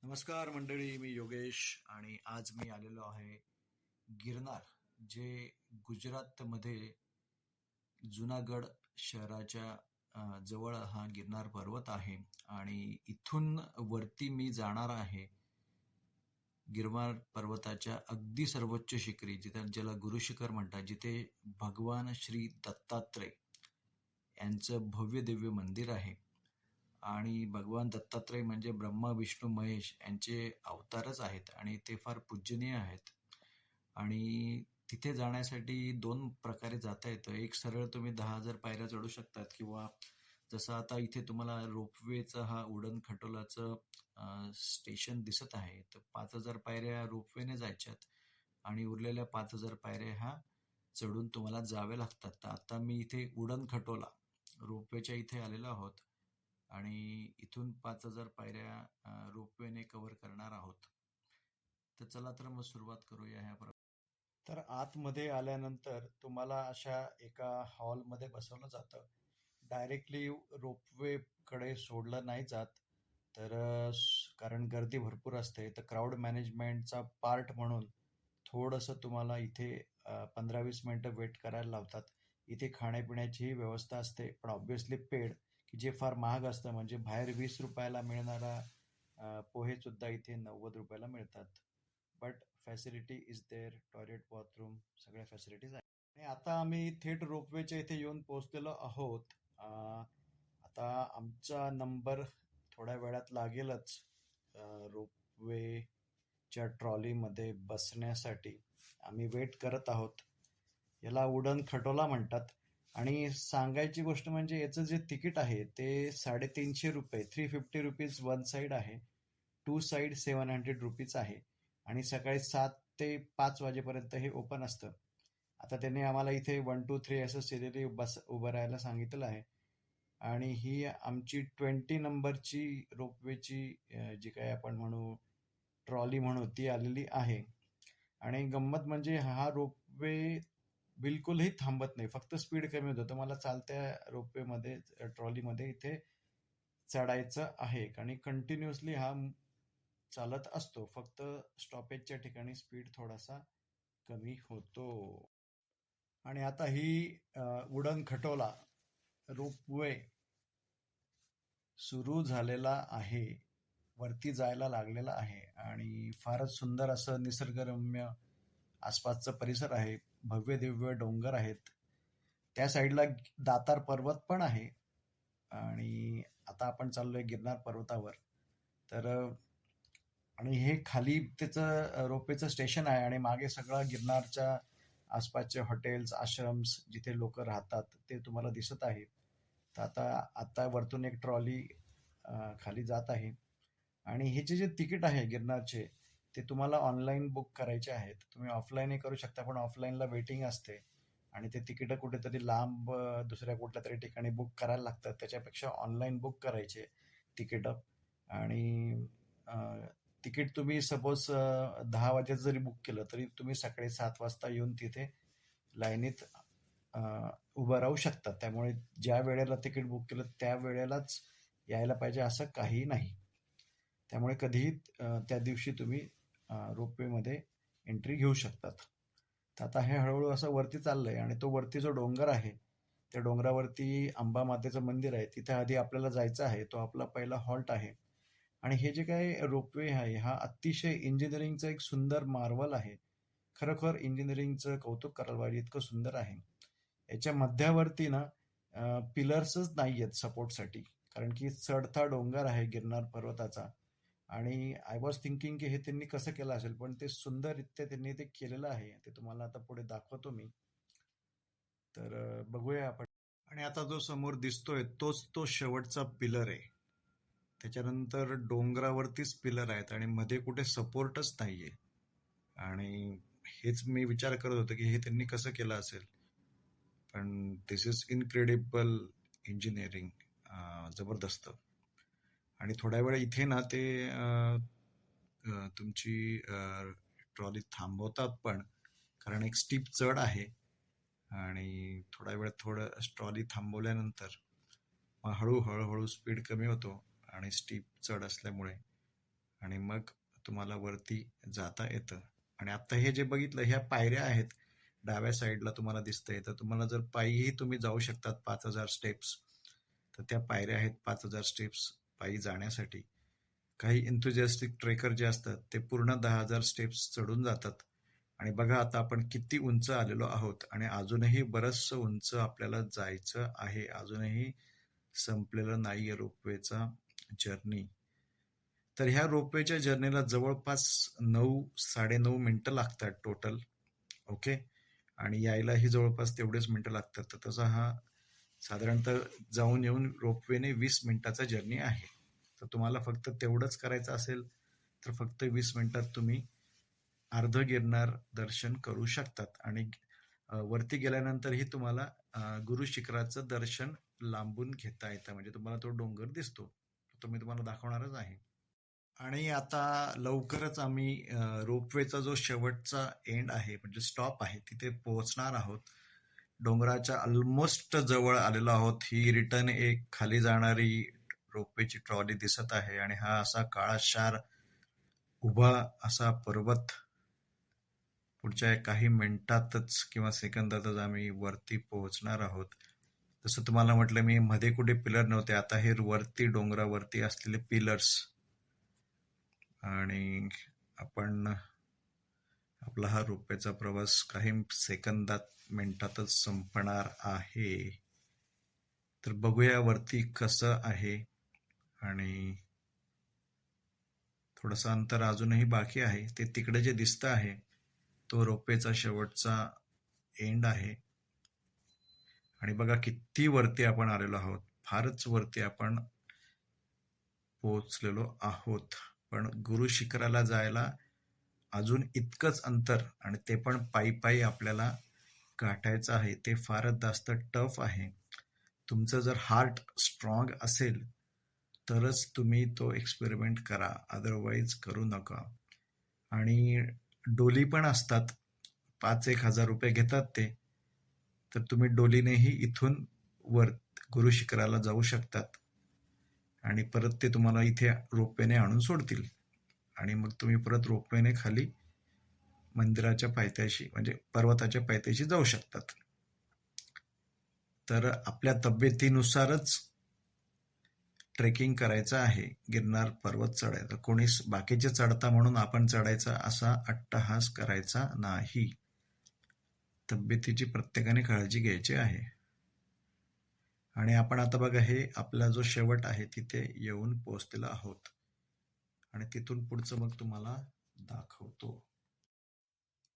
नमस्कार मंडळी, मी योगेश आणि आज मी आलेलो आहे गिरनार, जे गुजरातमध्ये जुनागड शहराच्या जवळ हा गिरनार पर्वत आहे. आणि इथून वरती मी जाणार आहे गिरनार पर्वताच्या अगदी सर्वोच्च शिखरी, जिथे ज्याला गुरु शिखर म्हणतात, जिथे भगवान श्री दत्तात्रय यांचं भव्य दिव्य मंदिर आहे. आणि भगवान दत्तात्रय म्हणजे ब्रह्मा विष्णू महेश यांचे अवतारच आहेत आणि ते फार पूजनीय आहेत. आणि तिथे जाण्यासाठी दोन प्रकारे जाता येतं. एक, सरळ तुम्ही 10,000 पायऱ्या चढू शकतात, किंवा जसं आता इथे तुम्हाला रोपवेचं हा उडण खटोलाचं स्टेशन दिसत आहे, तर 5,000 पायऱ्या रोपवेने जायच्यात आणि उरलेल्या 5,000 पायऱ्या ह्या चढून तुम्हाला जावे लागतात. तर आता मी इथे उडण खटोला रोपवेच्या इथे आलेलो आहोत आणि इथून 5,000 पायऱ्या रोपवेने कव्हर करणार आहोत. तर चला तर मग सुरुवात करूया ह्या. तर आतमध्ये आल्यानंतर तुम्हाला अशा एका हॉलमध्ये बसवलं जातं. डायरेक्टली रोपवेकडे सोडलं नाही जात, तर कारण गर्दी भरपूर असते, तर क्राऊड मॅनेजमेंटचा पार्ट म्हणून थोडंसं तुम्हाला इथे 15-20 मिनटं वेट करायला लावतात. इथे खाण्यापिण्याचीही व्यवस्था असते, पण ऑब्व्हियसली पेड, की जे फार महाग असतं. म्हणजे बाहेर 20 रुपयाला मिळणारा पोहे सुद्धा इथे 90 रुपयाला मिळतात. But facility is there, toilet, bathroom, सगळ्या फॅसिलिटीज आहेत. आणि आता आम्ही थेट रोपवेच्या इथे येऊन पोहोचलेलो आहोत. आता आमचा नंबर थोड्या वेळात लागेलच रोपवेच्या ट्रॉलीमध्ये बसण्यासाठी. आम्ही वेट करत आहोत. याला उडण खटोला म्हणतात. आणि सांगायची गोष्ट म्हणजे याचं जे तिकीट आहे ते 350 रुपये, 350 रुपीज वन साईड आहे. टू साईड 700 रुपीज आहे. आणि सकाळी 7 ते 5 वाजेपर्यंत हे ओपन असतं. आता त्यांनी आम्हाला इथे 1, 2, 3 असं सिरियली उभं राहायला सांगितलं आहे. आणि ही आमची 20 नंबरची रोपवेची जी काही आपण म्हणू ट्रॉली म्हणू ती आलेली आहे. आणि गंमत म्हणजे हा रोपवे बिलकुलही थांबत नाही, फक्त स्पीड कमी होतं. तुम्हाला चालत्या रोपवेमध्ये ट्रॉलीमध्ये इथे चढायचं आहे आणि कंटिन्युअसली हा चालत असतो. फक्त स्टॉपेजच्या ठिकाणी स्पीड थोडासा कमी होतो. आणि आता ही उडण खटोला रोपवे सुरू झालेला आहे, वरती जायला लागलेला आहे. आणि फारच सुंदर असं निसर्गरम्य आसपासचा परिसर आहे. भव्य दिव्य डोंगर आहेत. त्या साईडला दातार पर्वत पण आहे. आणि आता आपण चाललोय गिरनार पर्वतावर. तर आणि हे खाली त्याचं रोपवेचं स्टेशन आहे आणि मागे सगळं गिरनारच्या आसपासचे हॉटेल्स, आश्रम्स, जिथे लोक राहतात ते तुम्हाला दिसत आहे. तर आता वरतून एक ट्रॉली खाली जात आहे. आणि हे जे तिकीट आहे गिरनारचे, ते तुम्हाला ऑनलाईन बुक करायचे आहेत. तुम्ही ऑफलाईनही करू शकता, पण ऑफलाईनला वेटिंग असते आणि ते तिकीटं कुठेतरी लांब दुसऱ्या कुठल्या तरी ठिकाणी बुक करायला लागतात. त्याच्यापेक्षा ऑनलाईन बुक करायचे तिकीटं. आणि तिकीट तुम्ही सपोज 10 वाजेचं जरी बुक केलं तरी तुम्ही सकाळी 7 वाजता येऊन तिथे लाईनीत उभं राहू शकतात. त्यामुळे ज्या वेळेला तिकीट बुक केलं त्या वेळेलाच यायला पाहिजे असं काही नाही. त्यामुळे कधीही त्या दिवशी तुम्ही रोपवेमध्ये एंट्री घेऊ शकतात. तर आता हे हळूहळू असं वरती चाललंय आणि तो वरती जो डोंगर आहे, त्या डोंगरावरती अंबा मातेचं मंदिर आहे. तिथे आधी आपल्याला जायचं आहे. तो आपला पहिला हॉल्ट आहे. आणि हे जे काही रोपवे आहे, हा अतिशय इंजिनिअरिंगचं एक सुंदर मार्वल आहे. खरोखर इंजिनिअरिंगचं कौतुक करायला पाहिजे, इतकं सुंदर आहे. याच्या मध्यावरती ना पिलर्सच नाही आहेत सपोर्टसाठी, कारण की चढता डोंगर आहे गिरनार पर्वताचा. आणि आय वॉज थिंकिंग की हे त्यांनी कसं केलं असेल, पण ते सुंदररित्या त्यांनी ते केलेलं आहे. ते तुम्हाला आता पुढे दाखवतो मी. तर बघूया आपण. आणि आता जो समोर दिसतोय तोच तो शेवटचा पिलर आहे. त्याच्यानंतर डोंगरावरतीच पिलर आहेत आणि मध्ये कुठे सपोर्टच नाहीये. आणि हेच मी विचार करत होतो की हे त्यांनी कसं केलं असेल. पण दिस इज इनक्रेडिबल इंजिनिअरिंग, जबरदस्त. आणि थोड्या वेळ इथे ना ते तुमची ट्रॉली थांबवतात पण, कारण एक स्टीप चढ आहे. आणि थोडा वेळ ट्रॉली थांबवल्यानंतर मग हळूहळू स्पीड कमी होतो आणि स्टीप चढ असल्यामुळे. आणि मग तुम्हाला वरती जाता येतं. आणि आता हे जे बघितलं, ह्या पायऱ्या आहेत. डाव्या साईडला तुम्हाला दिसतंय. तर तुम्हाला जर पायीही तुम्ही जाऊ शकतात 5,000 स्टेप्स. तर त्या पायऱ्या आहेत 5,000 स्टेप्स पायी जाण्यासाठी. काही एन्थुसियास्टिक ट्रेकर जे असतात ते पूर्ण 10,000 स्टेप्स चढून जातात. आणि बघा आता आपण किती उंच आलेलो आहोत आणि अजूनही बरचसं उंच आपल्याला जायचं आहे. अजूनही संपलेलं नाहीये रोपवेचा जर्नी. तर ह्या रोपवेच्या जर्नीला जवळपास 9-9.5 मिनिटं लागतात टोटल. ओके. आणि यायलाही जवळपास तेवढेच मिनिटं लागतात. तर तसा हा साधारणतः जाऊन येऊन रोपवेने 20 मिनिटाचा जर्नी आहे. तर तुम्हाला फक्त तेवढंच करायचं असेल तर फक्त 20 मिनिटात तुम्ही अर्ध गिरनार दर्शन करू शकतात. आणि वरती गेल्यानंतरही तुम्हाला गुरु शिखराचं दर्शन लांबून घेता येतं. म्हणजे तुम्हाला तो डोंगर दिसतो. तो मी तुम्हाला दाखवणारच आहे. आणि आता लवकरच आम्ही रोपवेचा जो शेवटचा एंड आहे म्हणजे स्टॉप आहे तिथे पोहोचणार आहोत. डोंगराच्या ऑलमोस्ट जवळ आलेलो आहोत. ही रिटर्न एक खाली जाणारी रोपवेची ट्रॉली दिसत आहे आणि हा असा काळाशार उभा असा पर्वत पुढच्या काही मिनिटातच किंवा सेकंदातच आम्ही वरती पोहोचणार आहोत. जसं तुम्हाला म्हटलं मी मध्ये कुठे पिलर नव्हते, आता हे वरती डोंगरावरती असलेले पिलर्स. आणि आपण आपला हा रोपवेचा प्रवास काही सेकंदात मिनिटातच संपणार आहे. तर बघूया वरती कसं आहे. आणि थोडंसं अंतर अजूनही बाकी आहे. ते तिकडे जे दिसतं आहे तो रोपवेचा शेवटचा एंड आहे. आणि बघा किती वरती आपण आलेलो आहोत. फारच वरती आपण पोहोचलेलो आहोत. पण गुरु शिखराला जायला अजून इतकंच अंतर आणि ते पण पायी पायी आपल्याला गाठायचं आहे. ते फारच जास्त टफ आहे. तुमचं जर हार्ट स्ट्रॉंग असेल तरच तुम्ही तो एक्सपेरिमेंट करा, अदरवाईज करू नका. आणि डोली पण असतात. 5,000-1,000 रुपये घेतात ते. तर तुम्ही डोलीनेही इथून वर गुरु शिखराला जाऊ शकतात. आणि परत ते तुम्हाला इथे रोपवेने आणून सोडतील. आणि मग तुम्ही परत रोपवेने खाली मंदिराच्या पायथ्याशी म्हणजे पर्वताच्या पायथ्याशी जाऊ शकतात. तर आपल्या तब्येतीनुसारच ट्रेकिंग करायचं आहे. गिरनार पर्वत चढायचा. कोणी बाकीचे चढता म्हणून आपण चढायचा असा अट्टहास करायचा नाही. तब्येतीची प्रत्येकाने काळजी घ्यायची आहे. आणि आपण आता बघा हे आपला जो शेवट आहे तिथे येऊन पोहोचलेलो आहोत. आणि तिथून पुढचं मग तुम्हाला दाखवतो.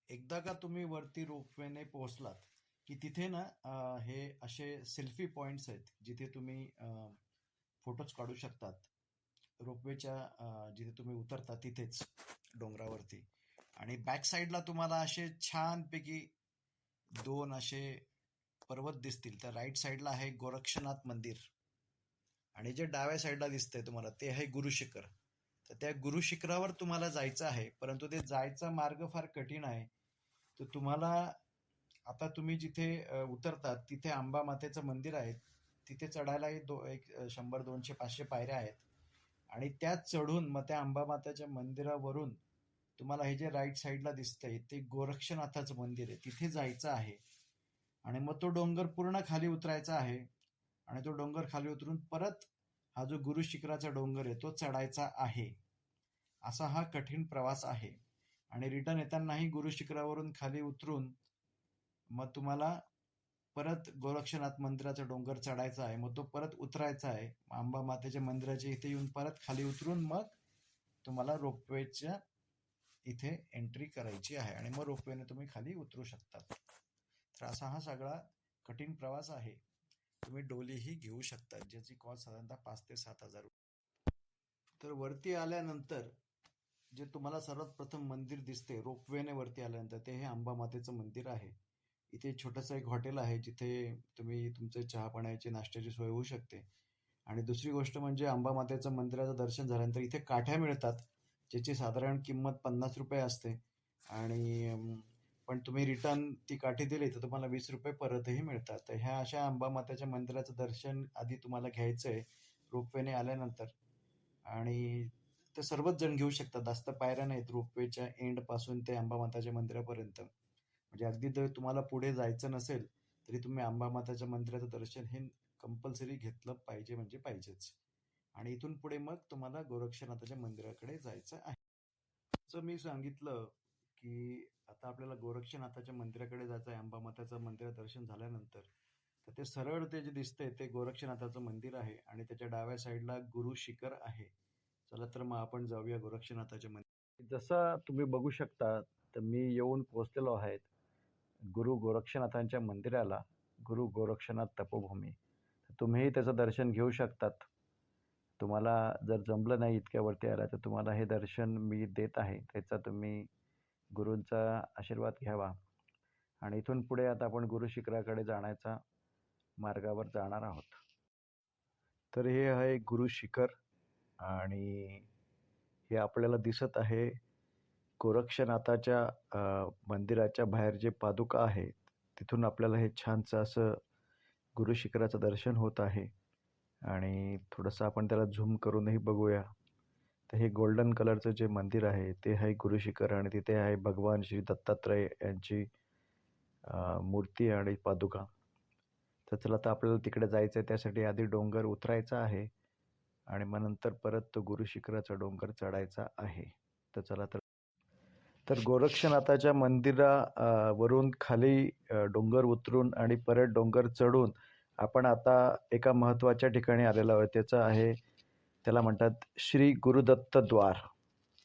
एकदा का तुम्ही वरती रोपवेने पोहोचलात की तिथे ना हे असे सेल्फी पॉइंट्स आहेत जिथे तुम्ही फोटोज काढू शकतात. रोपवेच्या जिथे तुम्ही उतरता तिथेच डोंगरावरती. आणि बॅक साईडला तुम्हाला असे छानपैकी 2 असे पर्वत दिसतील. तर राईट साईडला आहे गोरक्षनाथ मंदिर आणि जे डाव्या साईडला दिसतंय तुम्हाला ते आहे गुरु शिखर. तर त्या गुरु शिखरावर तुम्हाला जायचं आहे, परंतु ते जायचा मार्ग फार कठीण आहे. तर तुम्हाला आता तुम्ही जिथे उतरतात तिथे अंबा मातेचं मंदिर आहे. तिथे चढायलाही एक 100, 200, 500 पायऱ्या आहेत. आणि त्या चढून मग त्या अंबा मातेच्या मंदिरावरून तुम्हाला हे जे राईट साईडला दिसतंय ते गोरक्षनाथाचं मंदिर आहे. तिथे जायचं आहे. आणि मग तो डोंगर पूर्ण खाली उतरायचा आहे. आणि तो डोंगर खाली उतरून परत हा जो गुरु शिखराचा डोंगर आहे तो चढायचा आहे. असा हा कठीण प्रवास आहे. आणि रिटर्न येतानाही गुरु शिखरावरून खाली उतरून मग तुम्हाला परत गोरक्षनाथ मंदिराचा डोंगर चढायचा आहे. मग तो परत उतरायचा आहे. अंबा मातेच्या मंदिराच्या इथे येऊन परत खाली उतरून मग तुम्हाला रोपवेच्या इथे एंट्री करायची आहे आणि मग रोपवेने तुम्ही खाली उतरू शकतात. तर असा हा सगळा कठीण प्रवास आहे. तुम्ही डोलीही घेऊ शकतात ज्याची कॉस्ट साधारणतः 5,000 ते 7,000 रुपये. तर वरती आल्यानंतर जे तुम्हाला सर्वात प्रथम मंदिर दिसते रोपवेने वरती आल्यानंतर ते हे अंबा मातेचं मंदिर आहे. इथे छोटंसं एक हॉटेल आहे जिथे तुम्ही तुमचे चहा पाण्याची नाश्त्याची सोय होऊ शकते. आणि दुसरी गोष्ट म्हणजे अंबा मातेचं मंदिराचं दर्शन झाल्यानंतर इथे काठ्या मिळतात ज्याची साधारण किंमत 50 रुपये असते. आणि पण तुम्ही रिटर्न ती काठी दिली तर तुम्हाला 20 रुपये परतही मिळतात. तर ह्या अशा अंबा मातेच्या मंदिराचं दर्शन आधी तुम्हाला घ्यायचं आहे रोपवेने आल्यानंतर. आणि ते सर्वच जण घेऊ शकतात. जास्त पायऱ्या नाहीत रोपवेच्या एंडपासून ते अंबामाताच्या मंदिरापर्यंत. म्हणजे अगदी जर तुम्हाला पुढे जायचं नसेल, तरी तुम्ही अंबामाताच्या मंदिराचं दर्शन हे कंपल्सरी घेतलं पाहिजे म्हणजे पाहिजेच. आणि इथून पुढे मग तुम्हाला गोरक्षनाथाच्या मंदिराकडे जायचं आहे. जसं मी सांगितलं, की आता आपल्याला गोरक्षनाथाच्या मंदिराकडे जायचं आहे. अंबामाताचं मंदिर दर्शन झाल्यानंतर. तर ते सरळ ते जे दिसतंय ते गोरक्षनाथाचं मंदिर आहे आणि त्याच्या डाव्या साईडला गुरु शिखर आहे. चला तर मग आपण जाऊया गोरक्षनाथाच्या मंदिर. जसं तुम्ही बघू शकता, तर मी येऊन पोहोचलेलो आहे गुरु गोरक्षनाथांच्या मंदिराला, गुरु गोरक्षनाथ तपोभूमी. तुम्हीही त्याचं दर्शन घेऊ शकतात. तुम्हाला जर जमलं नाही इतक्या वरती यायला, तर तुम्हाला हे दर्शन मी देत आहे. त्याचा तुम्ही गुरूंचा आशीर्वाद घ्यावा. आणि इथून पुढे आता आपण गुरु शिखराकडे जाण्याचा मार्गावर जाणार आहोत. तर हे आहे गुरु शिखर आणि हे आपल्याला दिसत आहे गोरक्षनाथाच्या मंदिराच्या बाहेर जे पादुका आहेत, तिथून आपल्याला हे छानसं असं गुरु शिखराचं दर्शन होत आहे. आणि थोडंसं आपण त्याला झूम करूनही बघूया. तर हे गोल्डन कलरचं जे मंदिर आहे ते आहे गुरु शिखर आणि तिथे आहे भगवान श्री दत्तात्रय यांची मूर्ती आणि पादुका. तर चला तर आपल्याला तिकडे जायचं आहे. त्यासाठी आधी डोंगर उतरायचा आहे आणि मग नंतर परत तो गुरु शिखराचा डोंगर चढायचा आहे. तर चला तर गोरक्षनाथाच्या वरून खाली डोंगर उतरून आणि परत डोंगर चढून आपण आता एका महत्त्वाच्या ठिकाणी आलेलो आहोत. त्याला म्हणतात श्री गुरुदत्त द्वार.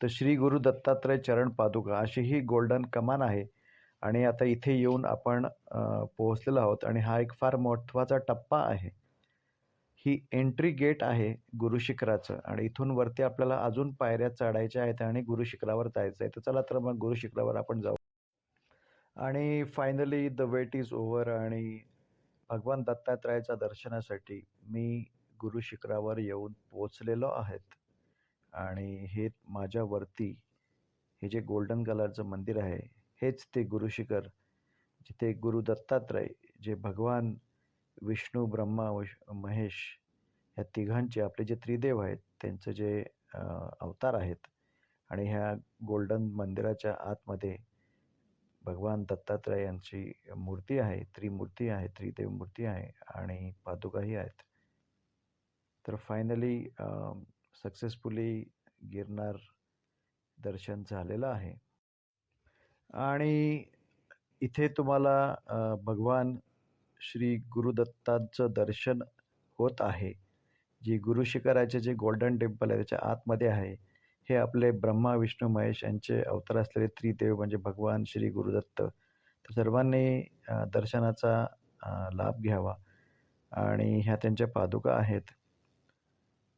तर श्री गुरु दत्तात्रय चरण पादुका अशी ही गोल्डन कमान आहे आणि आता इथे येऊन आपण पोहोचलेलो आहोत आणि हा एक फार महत्त्वाचा टप्पा आहे. ही एंट्री गेट आहे गुरु शिखराचं आणि इथून वरती आपल्याला अजून पायऱ्या चढायच्या आहेत आणि गुरु शिखरावर जायचं आहे. तर चला तर मग गुरु शिखरावर आपण जाऊ. आणि finally the wait is over आणि भगवान दत्तात्रयाच्या दर्शनासाठी मी गुरु शिखरावर येऊन पोचलेलो आहेत. आणि हे माझ्यावरती हे जे गोल्डन कलरचं मंदिर आहे हेच ते गुरु शिखर, जिथे गुरु दत्तात्रय जे भगवान विष्णू ब्रह्मा महेश ह्या तिघांचे आपले जे त्रिदेव आहेत त्यांचं जे अवतार आहेत आणि ह्या गोल्डन मंदिराच्या आतमध्ये भगवान दत्तात्रय यांची मूर्ती आहे, त्रिमूर्ती आहे, त्रिदेव मूर्ती आहे आणि पादुकाही आहेत. तर फायनली सक्सेसफुली गिरनार दर्शन झालेलं आहे. आणि इथे तुम्हाला भगवान श्री गुरुदत्तांचं दर्शन होत आहे. जी गुरु शिखराचे जे गोल्डन टेम्पल आहे त्याच्या आतमध्ये आहे. हे आपले ब्रह्मा विष्णू महेश यांचे अवतार असलेले त्रिदेव म्हणजे भगवान श्री गुरुदत्त. तर सर्वांनी दर्शनाचा लाभ घ्यावा आणि ह्या त्यांच्या पादुका आहेत.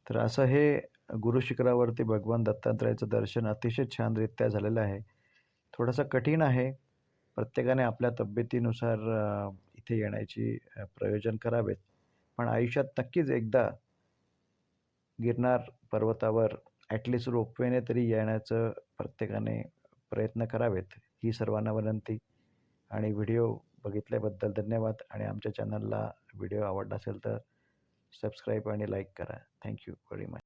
तर असं हे गुरु शिखरावरती भगवान दत्तात्रयाचं दर्शन अतिशय छानरित्या झालेलं आहे. थोडंसं कठीण आहे. प्रत्येकाने आपल्या तब्येतीनुसार इथे येण्याची प्रयोजन करावेत. पण आयुष्यात नक्कीच एकदा गिरनार पर्वतावर ॲटलिस्ट रोपवेने तरी येण्याचं प्रत्येकाने प्रयत्न करावेत, ही सर्वांना विनंती. आणि व्हिडिओ बघितल्याबद्दल धन्यवाद आणि आमच्या चॅनलला व्हिडिओ आवडला असेल तर सबस्क्राईब आणि लाईक करा. Thank you very much.